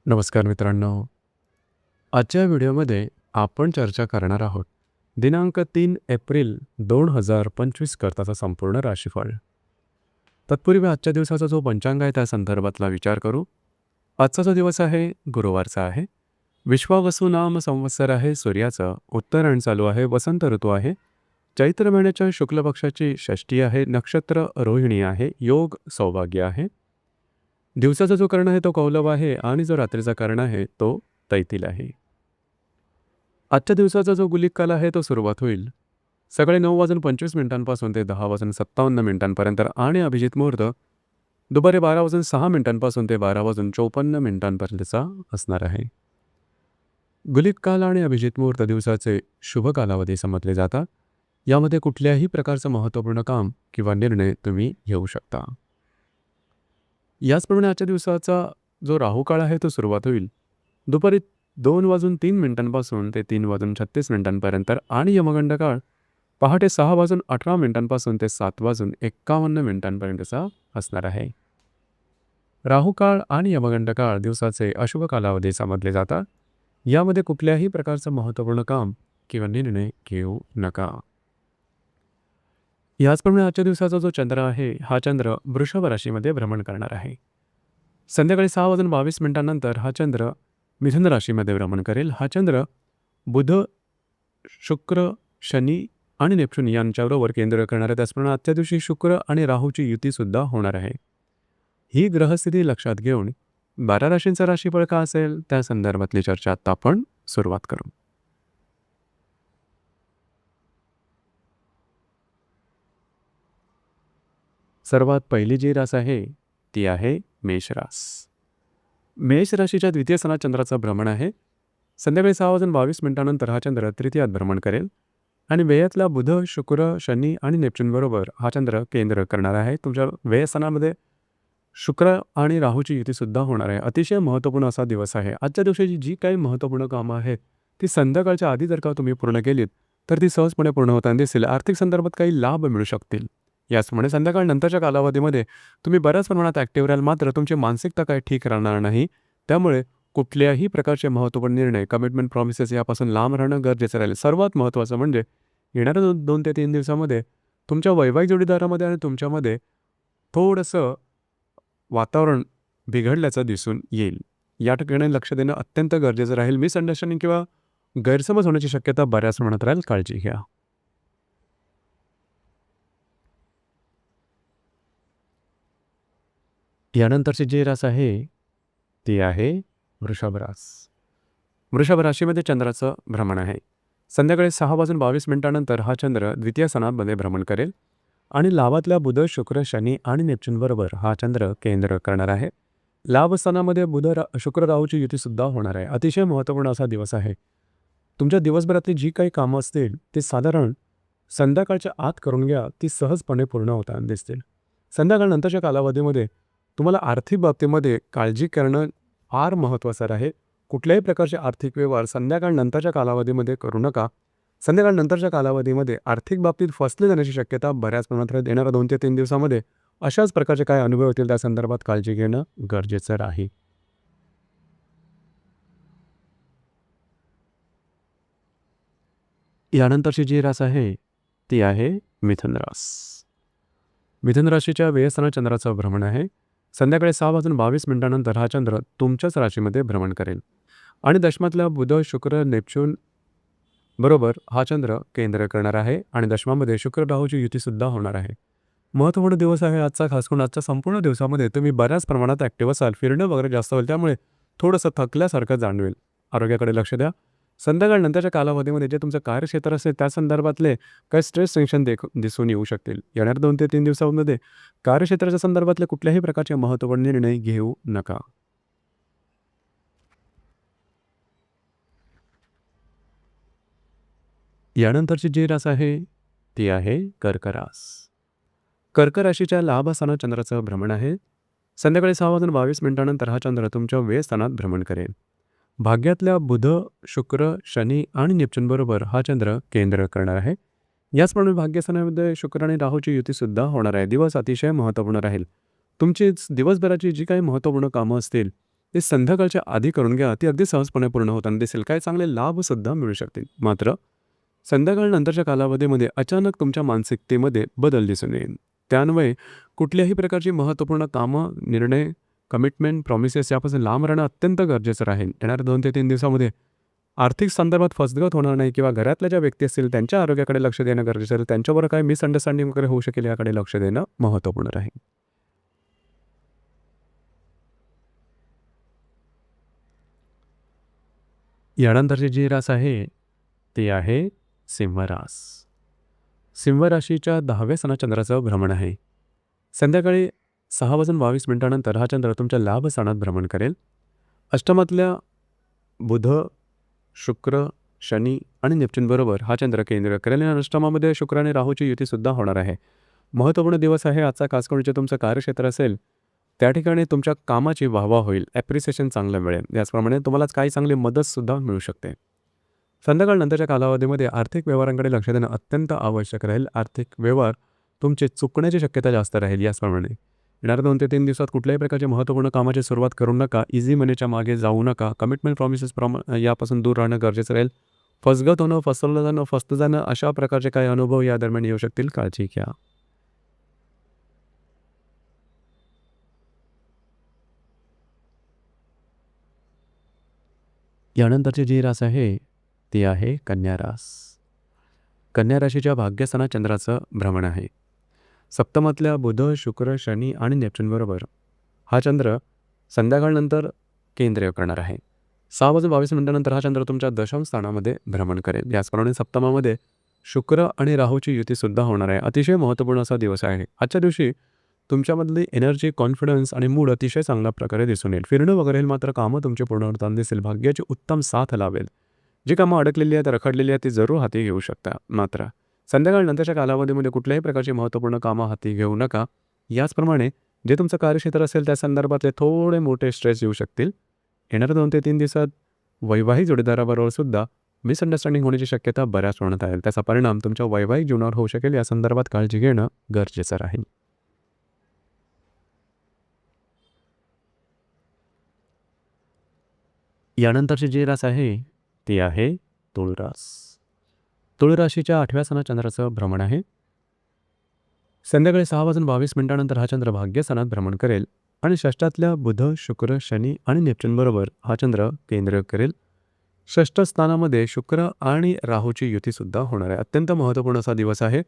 नमस्कार मित्रांनो. आजच्या व्हिडिओमध्ये आपण चर्चा करणार आहोत दिनांक 3 एप्रिल 2025 करताचा संपूर्ण राशीफळ. तत्पूर्वी आजच्या दिवसाचा जो पंचांग आहे त्या संदर्भातला विचार करू. आजचा जो दिवस आहे गुरुवारचा आहे. विश्वावसु नाम संवत्सर आहे सूर्याचं. उत्तरायण चालू आहे. वसंत ऋतू आहे. चैत्र महिन्याच्या शुक्ल पक्षाची षष्ठी आहे. नक्षत्र रोहिणी आहे. योग सौभाग्य आहे. दिवसाचा जो कर्ण आहे तो कौलव आहे आणि जो रात्रीचा कर्ण आहे तो तैतील आहे. आजच्या दिवसाचा जो गुलिक काल आहे तो सुरुवात होईल सकाळी 9:25 ते 10:57 आणि अभिजित मुहूर्त दुपारी 12:06 ते 12:54 असणार आहे. गुलिक काल आणि अभिजित मुहूर्त दिवसाचे शुभ कालावधी समजले जातात. यामध्ये कुठल्याही प्रकारचं महत्त्वपूर्ण काम किंवा निर्णय तुम्ही घेऊ शकता. याचप्रमाणे आजच्या दिवसाचा जो राहुकाळ आहे तो सुरुवात होईल दुपारी 2:03 ते 3:36 आणि यमगंड काळ पहाटे 6:18 ते 7:51 असणार आहे. राहुकाळ आणि यमगंड काळ दिवसाचे अशुभ कालावधी समजले जातात. यामध्ये कुठल्याही प्रकारचं महत्त्वपूर्ण काम किंवा निर्णय घेऊ नका. याचप्रमाणे आजच्या दिवसाचा जो चंद्र आहे हा चंद्र वृषभ राशीमध्ये भ्रमण करणार आहे. संध्याकाळी 6:22 हा चंद्र मिथुन राशीमध्ये भ्रमण करेल. हा चंद्र बुध, शुक्र, शनी आणि नेपच्यून यांच्याबरोबर केंद्र करणार आहे. त्याचप्रमाणे आजच्या दिवशी शुक्र आणि राहूची युतीसुद्धा होणार आहे. ही ग्रहस्थिती लक्षात घेऊन 12 राशींचा राशीफळ का असेल त्या संदर्भातली चर्चा आता आपण सुरुवात करू. सर्वात पहिली जी रास आहे ती आहे मेष रास. मेष राशीच्या द्वितीय सणात चंद्राचं भ्रमण आहे. संध्याकाळी 6:22 हा चंद्र तृतीयात भ्रमण करेल आणि व्ययातल्या बुध, शुक्र, शनी आणि नेपच्यूनबरोबर हा चंद्र केंद्र करणार आहे. तुमच्या व्ययस्थानामध्ये शुक्र आणि राहूची युतीसुद्धा होणार आहे. अतिशय महत्त्वपूर्ण असा दिवस आहे. आजच्या दिवसाची जी काही महत्त्वपूर्ण कामं आहेत ती संध्याकाळच्या आधी जर का तुम्ही पूर्ण केलीत तर ती सहजपणे पूर्ण होताना दिसेल. आर्थिक संदर्भात काही लाभ मिळू शकतील. याचप्रमाणे संध्याकाळ नंतरच्या कालावधीमध्ये तुम्ही बऱ्याच प्रमाणात ॲक्टिव्ह राहाल, मात्र तुमची मानसिकता काही ठीक राहणार नाही. त्यामुळे कुठल्याही प्रकारचे महत्त्वपूर्ण निर्णय, कमिटमेंट, प्रॉमिसेस यापासून लांब राहणं गरजेचं राहील. सर्वात महत्त्वाचं म्हणजे येणाऱ्या 2 ते 3 दिवसामध्ये तुमच्या वैवाहिक जोडीदारामध्ये आणि तुमच्यामध्ये थोडंसं वातावरण बिघडल्याचं दिसून येईल. या ठिकाणी लक्ष देणं अत्यंत गरजेचं राहील. मिसअंडरस्टँडिंग किंवा गैरसमज होण्याची शक्यता बऱ्याच प्रमाणात राहील. काळजी घ्या. यानंतरची जी रास आहे ती आहे वृषभ रास. वृषभ राशीमध्ये चंद्राचं भ्रमण आहे. संध्याकाळी 6:22 हा चंद्र द्वितीय सणामध्ये भ्रमण करेल आणि लाभातल्या बुध, शुक्र, शनी आणि नेपच्यूनबरोबर हा चंद्र केंद्र करणार आहे. लाभस्थानामध्ये बुध, शुक्र, राहूची युतीसुद्धा होणार आहे. अतिशय महत्त्वपूर्ण असा दिवस आहे. तुमच्या दिवसभरातली जी काही कामं असतील ती साधारण संध्याकाळच्या आत करून घ्या. ती सहजपणे पूर्ण होताना दिसतील. संध्याकाळ नंतरच्या कालावधीमध्ये तुम्हाला आर्थिक बाबतीमध्ये काळजी करणं फार महत्त्वाचं आहे. कुठल्याही प्रकारचे आर्थिक व्यवहार संध्याकाळ नंतरच्या कालावधीमध्ये करू नका. संध्याकाळ नंतरच्या कालावधीमध्ये आर्थिक बाबतीत फसले जाण्याची शक्यता बऱ्याच प्रमाणात राहते. येणाऱ्या 2 ते 3 दिवसामध्ये अशाच प्रकारचे काय अनुभव होतील त्या संदर्भात काळजी घेणं गरजेचं राहील. यानंतरची जी रास आहे ती आहे मिथुन रास. मिथुन राशीच्या व्ययस्थानात चंद्राचं भ्रमण आहे. संध्याकाळी 6:22 हा चंद्र तुमच्याच राशीमध्ये भ्रमण करेल आणि दशमातल्या बुध, शुक्र, नेपच्यून बरोबर हा चंद्र केंद्र करणार आहे आणि दशमामध्ये शुक्र राहूची युतीसुद्धा होणार आहे. महत्त्वपूर्ण दिवस आहे आजचा. खास करून आजच्या संपूर्ण दिवसामध्ये तुम्ही बऱ्याच प्रमाणात ॲक्टिव्ह असाल. फिरणं वगैरे जास्त होईल. त्यामुळे थोडंसं थकल्यासारखं जाणवेल. आरोग्याकडे लक्ष द्या. संध्याकाळ नंतरच्या कालावधीमध्ये जे तुमचं कार्यक्षेत्र असेल त्या संदर्भातले काही स्ट्रेस, टेन्शन दिसून येऊ शकतील. येणाऱ्या 2 ते 3 दिवसांमध्ये कार्यक्षेत्राच्या संदर्भातले कुठल्याही प्रकारचे महत्त्वपूर्ण निर्णय घेऊ नका. यानंतरची जी रास आहे ती आहे कर्क रास. कर्क राशीच्या लाभस्थानात चंद्राचं भ्रमण आहे. संध्याकाळी 6:22 हा चंद्र तुमच्या व्ययस्थानात भ्रमण करेल. भाग्यातल्या बुध, शुक्र, शनी आणि नेपच्यूनबरोबर हा चंद्र केंद्र करणार आहे. याचप्रमाणे भाग्यस्थानामध्ये शुक्र आणि राहूची युतीसुद्धा होणार आहे. दिवस अतिशय महत्त्वपूर्ण राहील. तुमची दिवसभराची जी काही महत्त्वपूर्ण कामं असतील ते संध्याकाळच्या आधी करून घ्या. ती अगदी सहजपणे पूर्ण होताना दिसेल. काही चांगले लाभसुद्धा मिळू शकतील. मात्र संध्याकाळनंतरच्या कालावधीमध्ये अचानक तुमच्या मानसिकतेमध्ये बदल दिसून येईल. त्यान्वये कुठल्याही प्रकारची महत्त्वपूर्ण कामं, निर्णय, कमिटमेंट, प्रॉमिसेस यापासून लांब राहणं अत्यंत गरजेचं राहील. येणाऱ्या 2 ते 3 दिवसामध्ये आर्थिक संदर्भात फसगत होणार नाही किंवा घरातल्या ज्या व्यक्ती असतील त्यांच्या आरोग्याकडे लक्ष देणं गरजेचं आहे. त्यांच्याबरोबर काही मिसअंडरस्टँडिंग वगैरे होऊ शकेल याकडे लक्ष देणं महत्त्वपूर्ण राहील. यानंतरची जी रास आहे ती आहे सिंह रास. सिंह राशीच्या 10व्या सणात चंद्राचं भ्रमण आहे. संध्याकाळी 6:22 हा चंद्र तुमच्या लाभ स्थानात भ्रमण करेल. अष्टमातल्या बुध, शुक्र, शनी आणि नेपच्यूनबरोबर हा चंद्र केंद्र करेल आणि अष्टमामध्ये शुक्र आणि राहूची युतीसुद्धा होणार आहे. महत्त्वपूर्ण दिवस आहे आजचा. खास करून जे तुमचं कार्यक्षेत्र असेल त्या ठिकाणी तुमच्या कामाची वाहवा होईल. ॲप्रिसिएशन चांगलं मिळेल. याचप्रमाणे तुम्हाला काही चांगली मदतसुद्धा मिळू शकते. संध्याकाळनंतरच्या कालावधीमध्ये आर्थिक व्यवहारांकडे लक्ष देणं अत्यंत आवश्यक राहील. आर्थिक व्यवहार तुमचे चुकण्याची शक्यता जास्त राहील. याचप्रमाणे येणाऱ्या 2 ते 3 दिवसात कुठल्याही प्रकारच्या महत्त्वपूर्ण कामाची सुरुवात करू नका. इझी मनीच्या मागे जाऊ नका. कमिटमेंट प्रॉमिसेस यापासून दूर राहणं गरजेचं राहील. फसगत होणं, फसवलं जाणं, फसतं जाणं अशा प्रकारचे काही अनुभव या दरम्यान येऊ शकतील. काळजी घ्या. यानंतरची जी रास आहे ती आहे कन्या रास. कन्या राशीच्या भाग्यस्थानात चंद्राचं भ्रमण आहे. सप्तमातल्या बुध, शुक्र, शनी आणि नेपच्यूनबरोबर हा चंद्र संध्याकाळनंतर केंद्रीय करणार आहे. 6:22 हा चंद्र तुमच्या दशम स्थानामध्ये भ्रमण करेल. याचप्रमाणे सप्तमामध्ये शुक्र आणि राहूची युतीसुद्धा होणार आहे. अतिशय महत्त्वपूर्ण असा दिवस आहे. आजच्या दिवशी तुमच्यामधली एनर्जी, कॉन्फिडन्स आणि मूड अतिशय चांगल्या प्रकारे दिसून येईल. फिरणं वगैरे मात्र कामं तुमची पूर्ण होताना दिसेल. भाग्याची उत्तम साथ लाभेल. जी कामं अडकलेली आहेत, रखडलेली आहेत ती जरूर हाती घेऊ शकता. मात्र संध्याकाळनंतरच्या कालावधीमध्ये कुठल्याही प्रकारची महत्त्वपूर्ण कामं हाती घेऊ नका. याचप्रमाणे जे तुमचं कार्यक्षेत्र असेल त्या संदर्भातले थोडे मोठे स्ट्रेस येऊ शकतील. येणाऱ्या 2 ते 3 दिवसात वैवाहिक जोडीदाराबरोबर सुद्धा मिसअंडरस्टँडिंग होण्याची शक्यता बऱ्याच प्रमाणात आहे. त्याचा परिणाम तुमच्या वैवाहिक जीवनावर होऊ शकेल. या संदर्भात काळजी घेणं गरजेचं राहील. यानंतरची जी रास आहे ती आहे तुळ रास. तुळ राशीच्या 8व्या सणात चंद्राचं भ्रमण आहे. संध्याकाळी 6:22 हा चंद्र भाग्यस्थानात भ्रमण करेल आणि षष्ठातल्या बुध, शुक्र, शनी आणि नेपच्यूनबरोबर हा चंद्र केंद्र करेल. षष्ठ स्थानामध्ये शुक्र आणि राहूची युतीसुद्धा होणार आहे. अत्यंत महत्त्वपूर्ण असा दिवस आहे.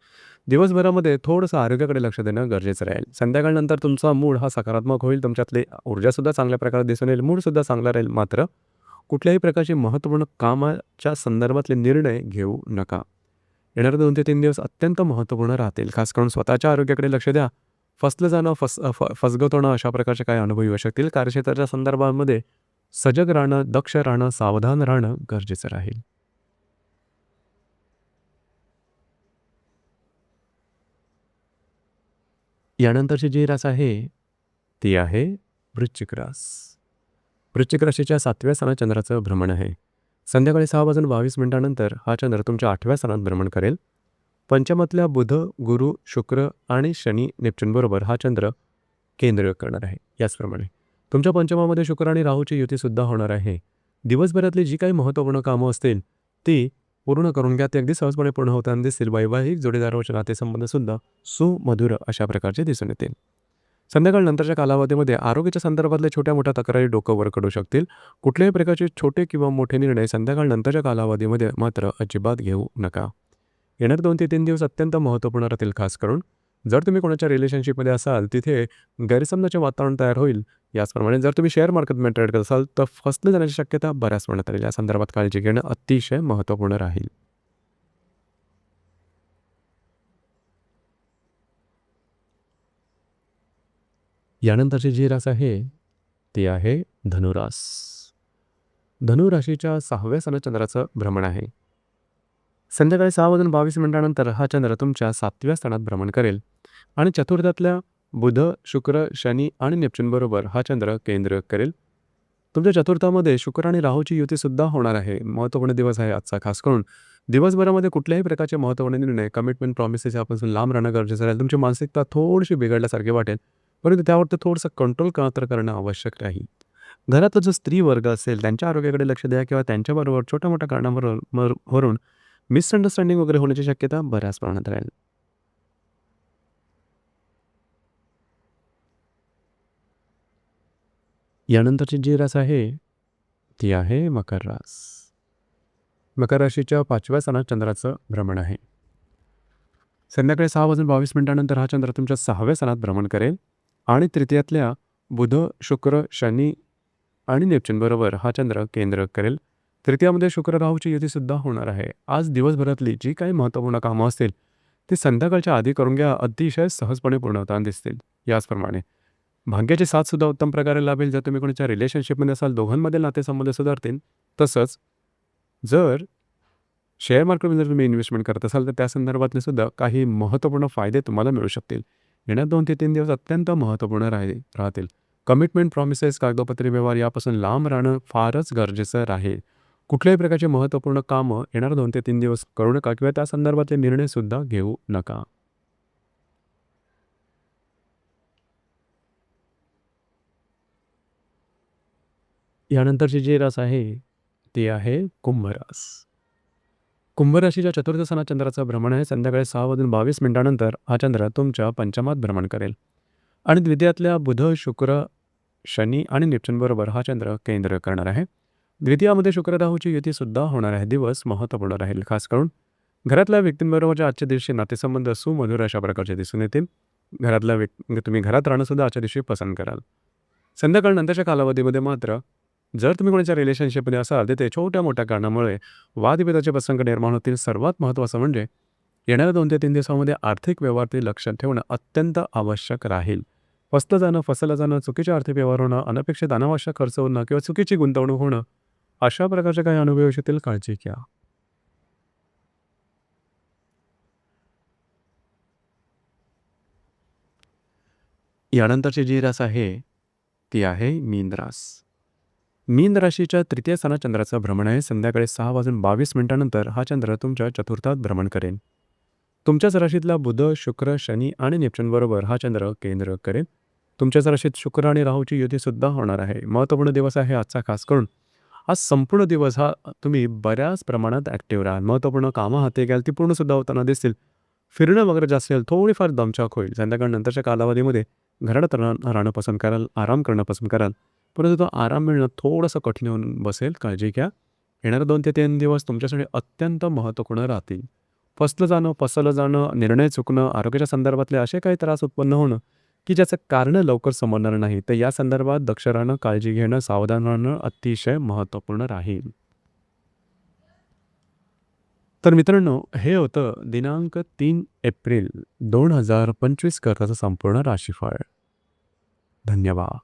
दिवसभरामध्ये थोडंसं आरोग्याकडे लक्ष देणं गरजेचं राहील. संध्याकाळनंतर तुमचा मूड हा सकारात्मक होईल. तुमच्यातली ऊर्जासुद्धा चांगल्या प्रकारे दिसून येईल. मूडसुद्धा चांगला राहील. मात्र कुठल्याही प्रकारची महत्त्वपूर्ण कामाच्या संदर्भातले निर्णय घेऊ नका. येणारे 2 ते 3 दिवस अत्यंत महत्त्वपूर्ण राहतील. खास करून स्वतःच्या आरोग्याकडे लक्ष द्या. फसलं जाणं, फसगत होणं अशा प्रकारचे काही अनुभव येऊ शकतील. कार्यक्षेत्राच्या संदर्भामध्ये सजग राहणं, दक्ष राहणं, सावधान राहणं गरजेचं राहील. यानंतरची जी रास आहे ती आहे वृश्चिक रास. वृश्चिक राशीच्या 7व्या स्थानात चंद्राचं भ्रमण आहे. संध्याकाळी 6:22 हा चंद्र तुमच्या 8व्या स्थानात भ्रमण करेल. पंचमातल्या बुध, गुरु, शुक्र आणि शनी, नेपच्यूनबरोबर हा चंद्र केंद्र करणार आहे. याचप्रमाणे तुमच्या पंचमामध्ये शुक्र आणि राहूची युतीसुद्धा होणार आहे. दिवसभरातली जी काही महत्त्वपूर्ण कामं असतील ती पूर्ण करून घ्या. ते अगदी सहजपणे पूर्ण होताना दिसतील. वैवाहिक जोडीदाराचे नातेसंबंधसुद्धा सुमधुर अशा प्रकारचे दिसून येतील. संध्याकाळनंतरच्या कालावधीमध्ये आरोग्याच्या संदर्भातल्या छोट्या मोठ्या तक्रारी डोकं वर काढू शकतील. कुठल्याही प्रकारचे छोटे किंवा मोठे निर्णय संध्याकाळनंतरच्या कालावधीमध्ये मात्र अजिबात घेऊ नका. येणारे 2 ते 3 दिवस अत्यंत महत्त्वपूर्ण राहतील. खास करून जर तुम्ही कोणाच्या रिलेशनशिपमध्ये असाल तिथे गैरसमजाचे वातावरण तयार होईल. याचप्रमाणे जर तुम्ही शेअर मार्केटमध्ये ट्रेड करत असाल तर फसले जाण्याची शक्यता बऱ्याच प्रमाणात राहील. या संदर्भात काळजी घेणं अतिशय महत्त्वपूर्ण राहील. यानंतरची जी रास आहे ती आहे धनुरास. धनुराशीच्या 6व्या स्थानात चंद्राचं भ्रमण आहे. संध्याकाळी 6:22 हा चंद्र तुमच्या 7व्या स्थानात भ्रमण करेल आणि चतुर्थातल्या बुध, शुक्र, शनी आणि नेपच्यूनबरोबर हा चंद्र केंद्र करेल. तुमच्या चतुर्थामध्ये शुक्र आणि राहूची युतीसुद्धा होणार आहे. महत्त्वपूर्ण दिवस आहे आजचा. खास करून दिवसभरामध्ये कुठल्याही प्रकारचे महत्त्वपूर्ण निर्णय, कमिटमेंट, प्रॉमिसेस यापासून लांब राहणं गरजेचं राहील. तुमची मानसिकता थोडीशी बिघडल्यासारखी वाटेल, परंतु त्यावरती थोडंसं कंट्रोल मात्र करणं आवश्यक राहील. घरातला जो स्त्री वर्ग असेल त्यांच्या आरोग्याकडे लक्ष द्या किंवा त्यांच्याबरोबर छोट्या-मोठ्या कारणावरून मिसअंडरस्टँडिंग वगैरे होण्याची शक्यता बऱ्याच प्रमाणात राहील. यानंतरची जी रास आहे, ती आहे मकर रास. मकर राशीच्या 5व्या सणात चंद्राचं भ्रमण आहे. संध्याकाळी 6:22 हा चंद्र तुमच्या 6व्या सणात भ्रमण करेल आणि तृतीयातल्या बुध, शुक्र, शनी आणि नेपच्यूनबरोबर हा चंद्र केंद्र करेल. तृतीयामध्ये शुक्र राहूची युतीसुद्धा होणार आहे. आज दिवसभरातली जी काही महत्त्वपूर्ण कामं असतील, ती संध्याकाळच्या आधी करून घ्या. अतिशय सहजपणे पूर्ण होताना दिसतील. याचप्रमाणे भाग्याची साथसुद्धा उत्तम प्रकारे लाभेल. जर तुम्ही कोणाच्या रिलेशनशिपमध्ये असाल, दोघांमधील नातेसंबंध सुधारतील. तसंच जर शेअर मार्केटमध्ये जर तुम्ही इन्व्हेस्टमेंट करत असाल, तर त्या संदर्भातले सुद्धा काही महत्त्वपूर्ण फायदे तुम्हाला मिळू शकतील. येणारे 2 ते 3 दिवस अत्यंत महत्त्वपूर्ण राहतील. कमिटमेंट, प्रॉमिसेस, कागदोपत्री व्यवहार यापासून लांब राहणं फारच गरजेचं राहील. कुठल्याही प्रकारचे महत्त्वपूर्ण कामं येणारे 2 ते 3 दिवस करू नका किंवा त्या संदर्भातले निर्णयसुद्धा घेऊ नका. यानंतरची जी रास आहे, ती आहे कुंभ रास. कुंभ राशीच्या चतुर्थ सणात चंद्राचं भ्रमण आहे. संध्याकाळी 6:22 हा चंद्र तुमच्या पंचमात भ्रमण करेल आणि द्वितीयातल्या बुध, शुक्र, शनी आणि नेपच्यूनबरोबर हा चंद्र केंद्र करणार आहे. द्वितीयामध्ये शुक्र राहूची युतीसुद्धा होणार आहे. दिवस महत्त्वपूर्ण राहील. खास करून घरातल्या व्यक्तींबरोबरच्या आजच्या दिवशी नातेसंबंध सुमधुर अशा प्रकारचे दिसून येतील. तुम्ही घरात राहणंसुद्धा आजच्या दिवशी पसंत कराल. संध्याकाळनंतरच्या कालावधीमध्ये मात्र जर तुम्ही कोणाच्या रिलेशनशिपमध्ये असाल, तर ते छोट्या-मोठ्या कारणामुळे वादविवादाचे प्रसंग निर्माण होतील. सर्वात महत्त्वाचं म्हणजे येणाऱ्या 2 ते 3 दिवसामध्ये आर्थिक व्यवहारातील लक्षात ठेवणं अत्यंत आवश्यक राहील. फसलं जाणं, फसलं जाणं, चुकीचे आर्थिक व्यवहार होणं, अनपेक्षित अनावश्यक खर्च होणं किंवा चुकीची गुंतवणूक होणं, अशा प्रकारचे काही अनुभव येऊ शकतील. काळजी घ्या. यानंतरची जी रास आहे, ती आहे मीन रास. मीन राशीच्या तृतीय स्थानात चंद्राचं भ्रमण आहे. संध्याकाळी 6:22 हा चंद्र तुमच्या चतुर्थात भ्रमण करेल. तुमच्याच राशीतला बुध, शुक्र, शनी आणि नेपच्यूनबरोबर हा चंद्र केंद्र करेल. तुमच्याच राशीत शुक्र आणि राहूची युतीसुद्धा होणार आहे. महत्त्वपूर्ण दिवस आहे आजचा. खास करून आज संपूर्ण दिवस हा तुम्ही बऱ्याच प्रमाणात ॲक्टिव्ह राहाल. महत्त्वपूर्ण कामं हाती घ्याल, ती पूर्णसुद्धा होताना दिसतील. फिरणं वगैरे जास्त असेल, थोडीफार दमछाक होईल. संध्याकाळनंतरच्या कालावधीमध्ये घरात राहणं पसंत कराल, आराम करणं पसंत कराल. परंतु तो आराम मिळणं थोडंसं कठीण होऊन बसेल. काळजी घ्या. येणारे 2 ते 3 दिवस तुमच्यासाठी अत्यंत महत्त्वपूर्ण राहतील. फसलं जाणं, फसवलं जाणं, निर्णय चुकणं, आरोग्याच्या संदर्भातले असे काही त्रास उत्पन्न होणं, की ज्याचं कारणं लवकर समजणार नाही. तर या संदर्भात दक्ष राहणं, काळजी घेणं, सावधान राहणं अतिशय महत्त्वपूर्ण राहील. तर मित्रांनो, हे होतं दिनांक 3 एप्रिल 2025 करताचं संपूर्ण राशीफळ. धन्यवाद.